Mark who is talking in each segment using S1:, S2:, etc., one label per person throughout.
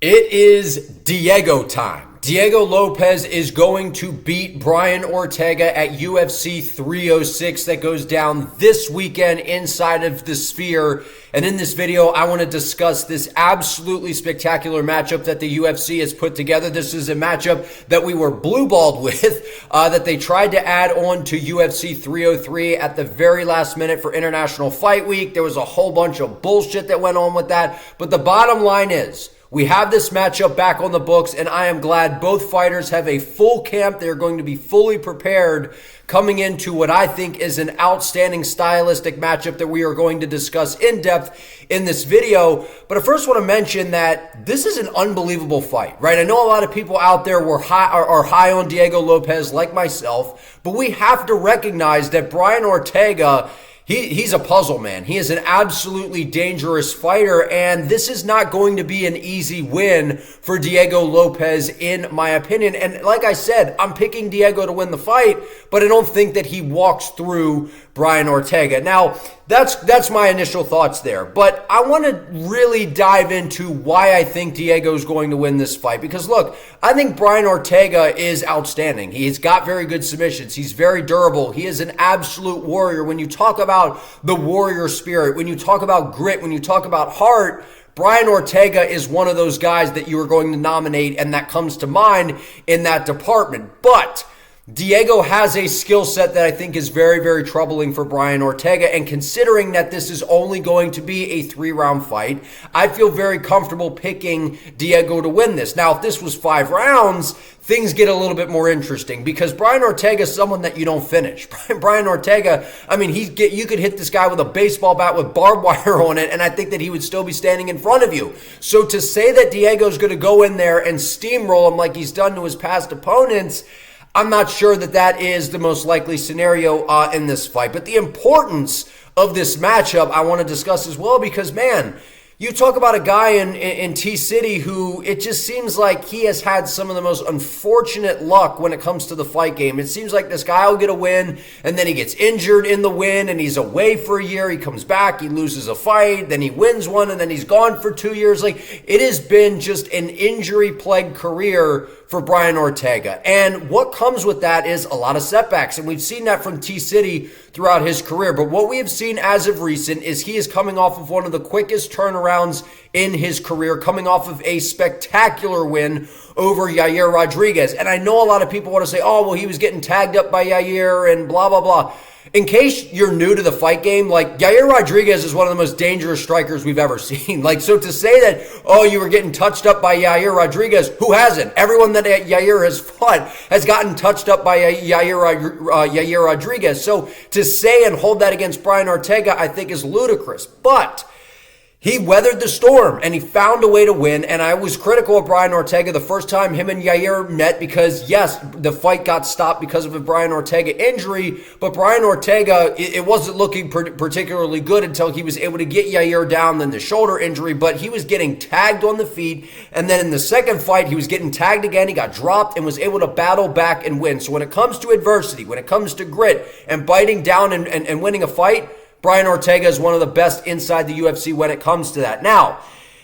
S1: It is Diego time. Diego Lopes is going to beat Brian Ortega at UFC 306 that goes down this weekend inside of the Sphere. And in this video, I want to discuss this absolutely spectacular matchup that the UFC has put together. This is a matchup that we were blue-balled with, that they tried to add on to UFC 303 at the very last minute for International Fight Week. There was a whole bunch of bullshit that went on with that. But the bottom line is, we have this matchup back on the books, and I am glad both fighters have a full camp. They're going to be fully prepared coming into what I think is an outstanding stylistic matchup that we are going to discuss in depth in this video. But I first want to mention that this is an unbelievable fight, right? I know a lot of people out there are high on Diego Lopes like myself, but we have to recognize that Brian Ortega, He's a puzzle, man. He is an absolutely dangerous fighter, and this is not going to be an easy win for Diego Lopes, in my opinion. And like I said, I'm picking Diego to win the fight, but I don't think that he walks through Brian Ortega. Now, that's my initial thoughts there, but I want to really dive into why I think Diego's going to win this fight, because look, I think Brian Ortega is outstanding. He's got very good submissions. He's very durable. He is an absolute warrior. When you talk about the warrior spirit, when you talk about grit, when you talk about heart, Brian Ortega is one of those guys that you are going to nominate, and that comes to mind in that department. But Diego has a skill set that I think is very, very troubling for Brian Ortega, and considering that this is only going to be a 3-round fight, I feel very comfortable picking Diego to win this. Now, if this was 5 rounds, things get a little bit more interesting, because Brian Ortega is someone that you don't finish. Brian Ortega, I mean, you could hit this guy with a baseball bat with barbed wire on it, and I think that he would still be standing in front of you. So to say that Diego's going to go in there and steamroll him like he's done to his past opponents, I'm not sure that that is the most likely scenario in this fight. But the importance of this matchup I want to discuss as well, because, man, you talk about a guy in T-City who it just seems like he has had some of the most unfortunate luck when it comes to the fight game. It seems like this guy will get a win, and then he gets injured in the win, and he's away for a year. He comes back, he loses a fight, then he wins one, and then he's gone for 2 years. Like, it has been just an injury-plagued career for Brian Ortega. And what comes with that is a lot of setbacks. And we've seen that from T-City throughout his career. But what we have seen as of recent is he is coming off of one of the quickest turnarounds in his career, coming off of a spectacular win over Yair Rodriguez. And I know a lot of people want to say, oh, well, he was getting tagged up by Yair and blah, blah, blah. In case you're new to the fight game, like, Yair Rodriguez is one of the most dangerous strikers we've ever seen. Like, so to say that, oh, you were getting touched up by Yair Rodriguez, who hasn't? Everyone that Yair has fought has gotten touched up by Yair Rodriguez. So to say and hold that against Brian Ortega, I think is ludicrous. But he weathered the storm, and he found a way to win, and I was critical of Brian Ortega the first time him and Yair met because, yes, the fight got stopped because of a Brian Ortega injury, but Brian Ortega, it wasn't looking particularly good until he was able to get Yair down, then the shoulder injury, but he was getting tagged on the feet, and then in the second fight, he was getting tagged again, he got dropped, and was able to battle back and win. So when it comes to adversity, when it comes to grit, and biting down and winning a fight, Brian Ortega is one of the best inside the UFC when it comes to that. Now,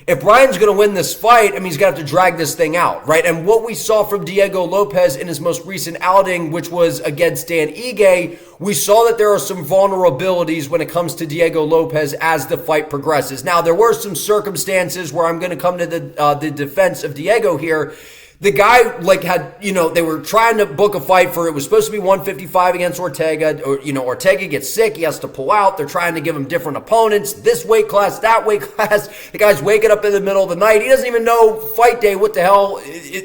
S1: if Brian's going to win this fight, I mean, he's going to have to drag this thing out, right? And what we saw from Diego Lopes in his most recent outing, which was against Dan Ige, we saw that there are some vulnerabilities when it comes to Diego Lopes as the fight progresses. Now, there were some circumstances where I'm going to come to the defense of Diego here. The guy, like, had, they were trying to book a fight for, it was supposed to be 155 against Ortega. Or, Ortega gets sick. He has to pull out. They're trying to give him different opponents. This weight class, that weight class. The guy's waking up in the middle of the night. He doesn't even know fight day. What the hell?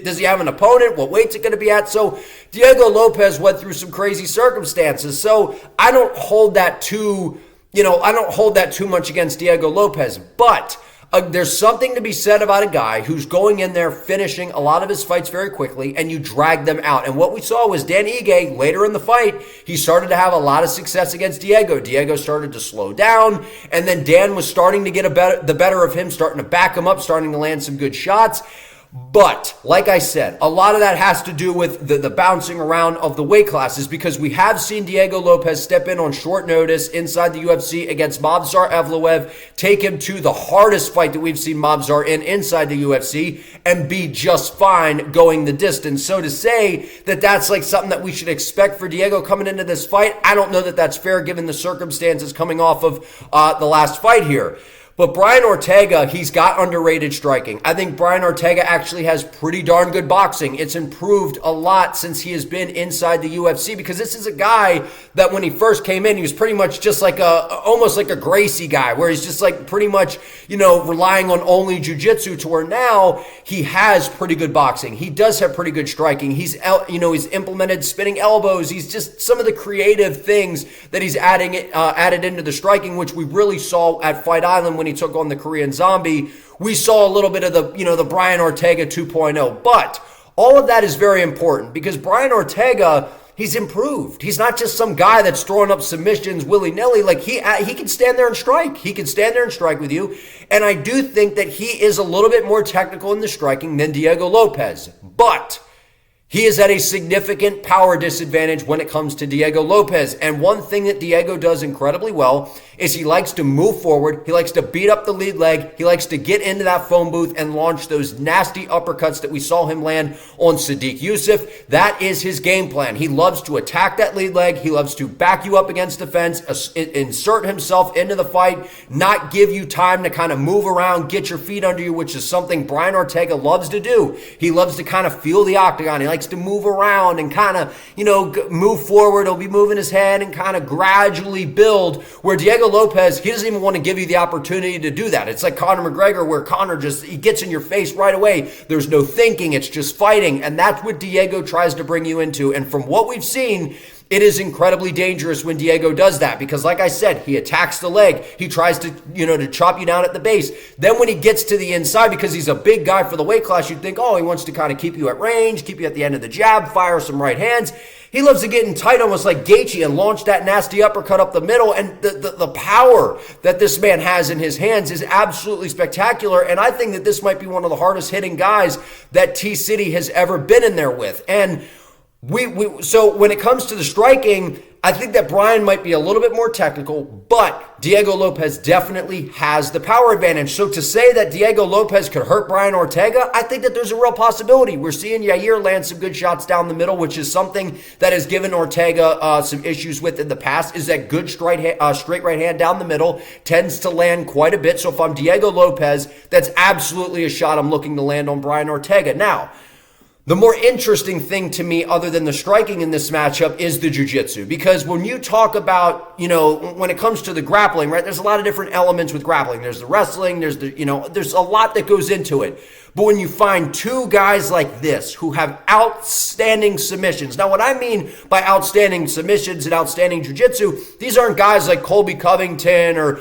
S1: Does he have an opponent? What weight's it going to be at? So Diego Lopes went through some crazy circumstances. So I don't hold that too much against Diego Lopes. But there's something to be said about a guy who's going in there, finishing a lot of his fights very quickly, and you drag them out. And what we saw was Dan Ige, later in the fight, he started to have a lot of success against Diego. Diego started to slow down, and then Dan was starting to get the better of him, starting to back him up, starting to land some good shots. But, like I said, a lot of that has to do with the bouncing around of the weight classes, because we have seen Diego Lopes step in on short notice inside the UFC against Movsar Evloev, take him to the hardest fight that we've seen Movsar in inside the UFC, and be just fine going the distance. So to say that that's like something that we should expect for Diego coming into this fight, I don't know that that's fair given the circumstances coming off of the last fight here. But Brian Ortega, he's got underrated striking. I think Brian Ortega actually has pretty darn good boxing. It's improved a lot since he has been inside the UFC, because this is a guy that when he first came in, he was pretty much just like almost like a Gracie guy, where he's just like pretty much, relying on only jiu-jitsu, to where now he has pretty good boxing. He does have pretty good striking. He's implemented spinning elbows. He's just some of the creative things that he's added into the striking, which we really saw at Fight Island when he took on the Korean Zombie. We saw a little bit of the Brian Ortega 2.0, but all of that is very important, because Brian Ortega, he's improved. He's not just some guy that's throwing up submissions willy-nilly. Like he can stand there and strike. He can stand there and strike with you. And I do think that he is a little bit more technical in the striking than Diego Lopes, but he is at a significant power disadvantage when it comes to Diego Lopes. And one thing that Diego does incredibly well is he likes to move forward. He likes to beat up the lead leg. He likes to get into that phone booth and launch those nasty uppercuts that we saw him land on Sadiq Youssef. That is his game plan. He loves to attack that lead leg. He loves to back you up against the fence, insert himself into the fight, not give you time to kind of move around, get your feet under you, which is something Brian Ortega loves to do. He loves to kind of feel the octagon. He likes to move around and kind of, move forward. He'll be moving his head and kind of gradually build, where Diego Lopes, he doesn't even want to give you the opportunity to do that. It's like Conor McGregor, where Conor he gets in your face right away. There's no thinking. It's just fighting. And that's what Diego tries to bring you into. And from what we've seen, it is incredibly dangerous when Diego does that, because like I said, he attacks the leg. He tries to, to chop you down at the base. Then when he gets to the inside, because he's a big guy for the weight class, you'd think, he wants to kind of keep you at range, keep you at the end of the jab, fire some right hands. He loves to get in tight, almost like Gaethje, and launch that nasty uppercut up the middle. And the power that this man has in his hands is absolutely spectacular. And I think that this might be one of the hardest hitting guys that T-City has ever been in there with. And so when it comes to the striking, I think that Brian might be a little bit more technical, but Diego Lopes definitely has the power advantage. So to say that Diego Lopes could hurt Brian Ortega, I think that there's a real possibility. We're seeing Yair land some good shots down the middle, which is something that has given Ortega some issues with in the past, is that good straight right hand down the middle tends to land quite a bit. So if I'm Diego Lopes, that's absolutely a shot I'm looking to land on Brian Ortega. Now, the more interesting thing to me, other than the striking in this matchup, is the jiu-jitsu. Because when you talk about, when it comes to the grappling, right, there's a lot of different elements with grappling. There's the wrestling, there's a lot that goes into it. But when you find two guys like this who have outstanding submissions, now what I mean by outstanding submissions and outstanding jiu-jitsu, these aren't guys like Colby Covington or,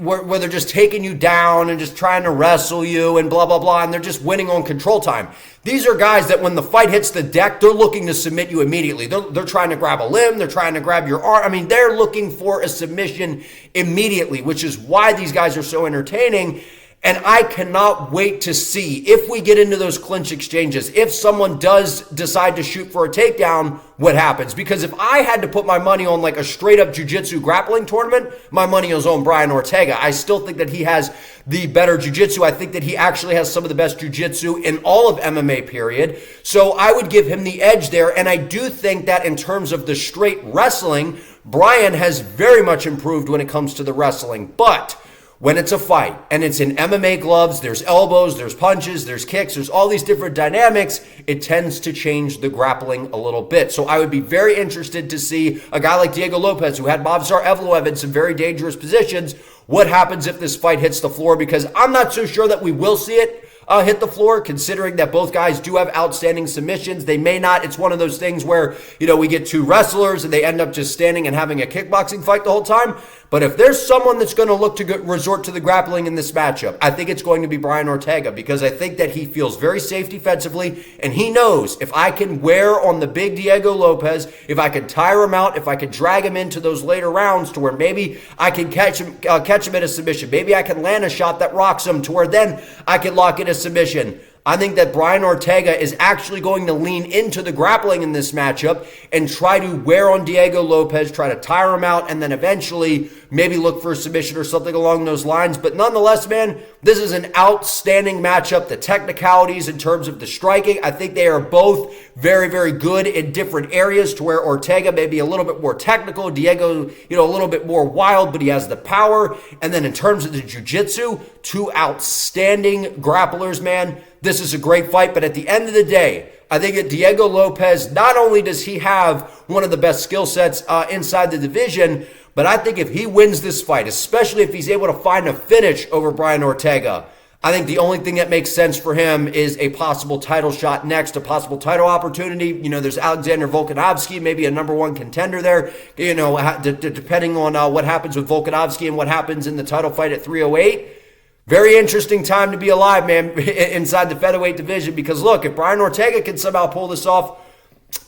S1: where they're just taking you down and just trying to wrestle you and blah, blah, blah, and they're just winning on control time. These are guys that when the fight hits the deck, they're looking to submit you immediately. They're trying to grab a limb. They're trying to grab your arm. I mean, they're looking for a submission immediately, which is why these guys are so entertaining. And I cannot wait to see if we get into those clinch exchanges, if someone does decide to shoot for a takedown, what happens. Because if I had to put my money on like a straight up jiu-jitsu grappling tournament, my money is on Brian Ortega. I still think that he has the better jiu-jitsu. I think that he actually has some of the best jiu-jitsu in all of MMA, period. So I would give him the edge there. And I do think that in terms of the straight wrestling, Brian has very much improved when it comes to the wrestling. But when it's a fight and it's in MMA gloves, there's elbows, there's punches, there's kicks, there's all these different dynamics, it tends to change the grappling a little bit. So I would be very interested to see a guy like Diego Lopes, who had Movsar Evloev in some very dangerous positions. What happens if this fight hits the floor? Because I'm not so sure that we will see it hit the floor, considering that both guys do have outstanding submissions. They may not. It's one of those things where, we get two wrestlers and they end up just standing and having a kickboxing fight the whole time. But if there's someone that's going to look to resort to the grappling in this matchup, I think it's going to be Brian Ortega, because I think that he feels very safe defensively, and he knows if I can wear on the big Diego Lopes, if I can tire him out, if I can drag him into those later rounds to where maybe I can catch him at a submission, maybe I can land a shot that rocks him to where then I can lock in a submission, I think that Brian Ortega is actually going to lean into the grappling in this matchup and try to wear on Diego Lopes, try to tire him out, and then eventually maybe look for a submission or something along those lines. But nonetheless, man, this is an outstanding matchup. The technicalities in terms of the striking, I think they are both very, very good in different areas, to where Ortega may be a little bit more technical, Diego, a little bit more wild, but he has the power. And then in terms of the jiu-jitsu, two outstanding grapplers, man. This is a great fight, but at the end of the day, I think that Diego Lopes, not only does he have one of the best skill sets inside the division, but I think if he wins this fight, especially if he's able to find a finish over Brian Ortega, I think the only thing that makes sense for him is a possible title shot next, a possible title opportunity. There's Alexander Volkanovski, maybe a number one contender there, depending on what happens with Volkanovski and what happens in the title fight at 308. Very interesting time to be alive, man, inside the featherweight division, because look, if Brian Ortega can somehow pull this off,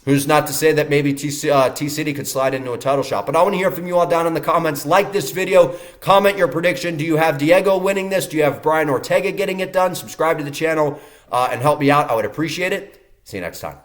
S1: who's not to say that maybe T-City could slide into a title shot. But I want to hear from you all down in the comments. Like this video, comment your prediction. Do you have Diego winning this? Do you have Brian Ortega getting it done? Subscribe to the channel and help me out. I would appreciate it. See you next time.